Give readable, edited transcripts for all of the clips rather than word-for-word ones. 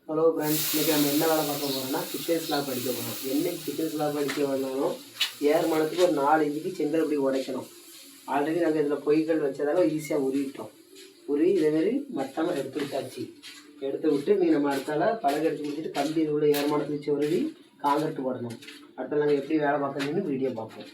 Hello friends, இன்றைக்கி நம்ம என்ன வேலை பார்க்க போகிறோம்னா கிச்சன் ஸ்லாப் அடிக்க போகிறோம். என்னைக்கு கிச்சன் ஸ்லாப் அடிக்க வேணாலும் ஏர்மானத்துக்கு ஒரு 4 இன்ச்சுக்கு செங்கல் இப்படி உடைக்கணும். ஆல்ரெடி நாங்கள் இதில் பொய்கள் வச்சதால ஈஸியாக உருவிட்டோம். இதேமாரி மட்டமாக எடுத்து விட்டாச்சு. எடுத்து விட்டு நீங்கள் நம்ம அடுத்தால பழக அடித்து முடிச்சுட்டு கம்பி இது உள்ள ஏர்மானத்தை வச்சு உருவி காங்கிரீட் போடணும். அடுத்த நாங்கள் எப்படி வேலை பார்க்கணும்னு வீடியோ பார்ப்போம்.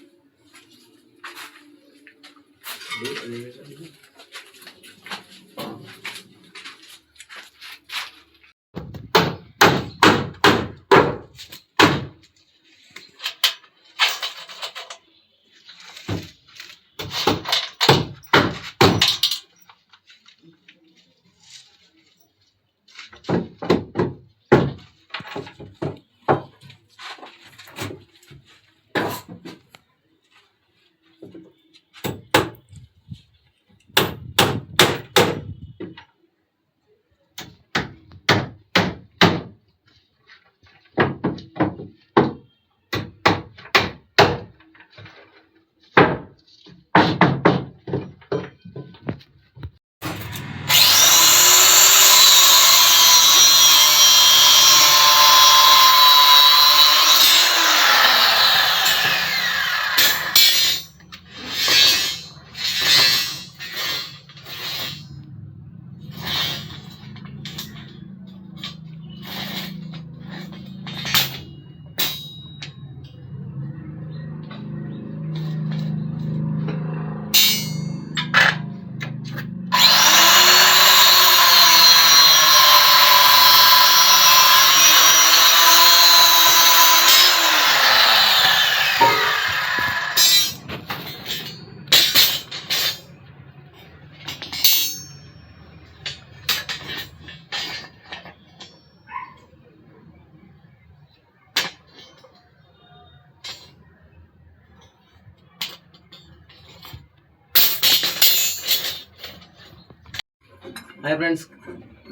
ஹாய் ஃப்ரெண்ட்ஸ்,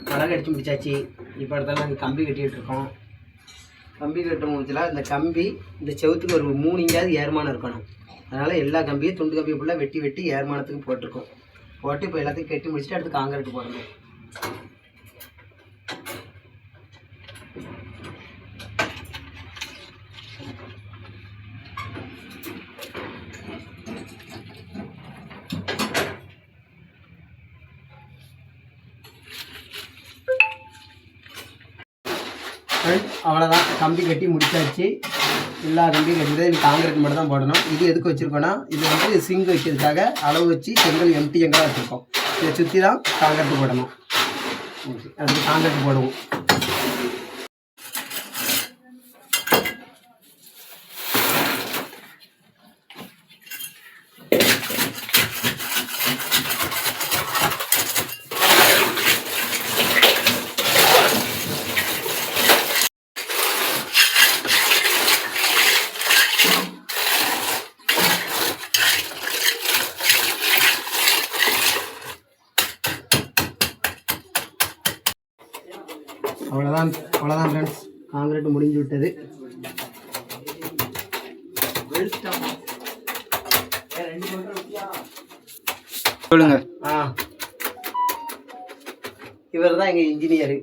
பழக அடித்து முடிச்சாச்சு. இப்போ இடத்துல நாங்கள் கம்பி கட்டிகிட்டு இருக்கோம். கம்பி கட்ட முடிச்சல இந்த கம்பி இந்த செவத்துக்கு ஒரு 3 இன்ச்சாவது ஏர்மானம் இருக்கணும். அதனால் எல்லா கம்பியும் துண்டு கம்பி ஃபுல்லாக வெட்டி ஏர்மானத்துக்கு போட்டிருக்கோம். போட்டு இப்போ எல்லாத்தையும் கட்டி முடிச்சுட்டு அடுத்து காங்கிரீட் போடணும். அவ்வளோதான், கம்பி கட்டி முடிச்சாச்சு. எல்லா கம்பியும் கட்டிட்டு இது காங்கிரீட் மட்டும் தான் போடணும். இது எதுக்கு வச்சுருக்கோன்னா, இது வந்து சிங்க் வைக்கிறதுக்காக அளவு வச்சு செங்கல் எம்டி செங்கலாக வச்சுருக்கோம். இதை சுற்றி தான் காங்கிரீட் போடணும். அதுக்கு காங்கிரீட் போடுவோம். அவ்வளோதான் ஃப்ரெண்ட்ஸ், காங்கிரீட் முடிஞ்சு விட்டது. சொல்லுங்க. இவர் தான் எங்கள் இன்ஜினியரு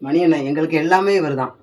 மணியண்ணன். எங்களுக்கு எல்லாமே இவர் தான்.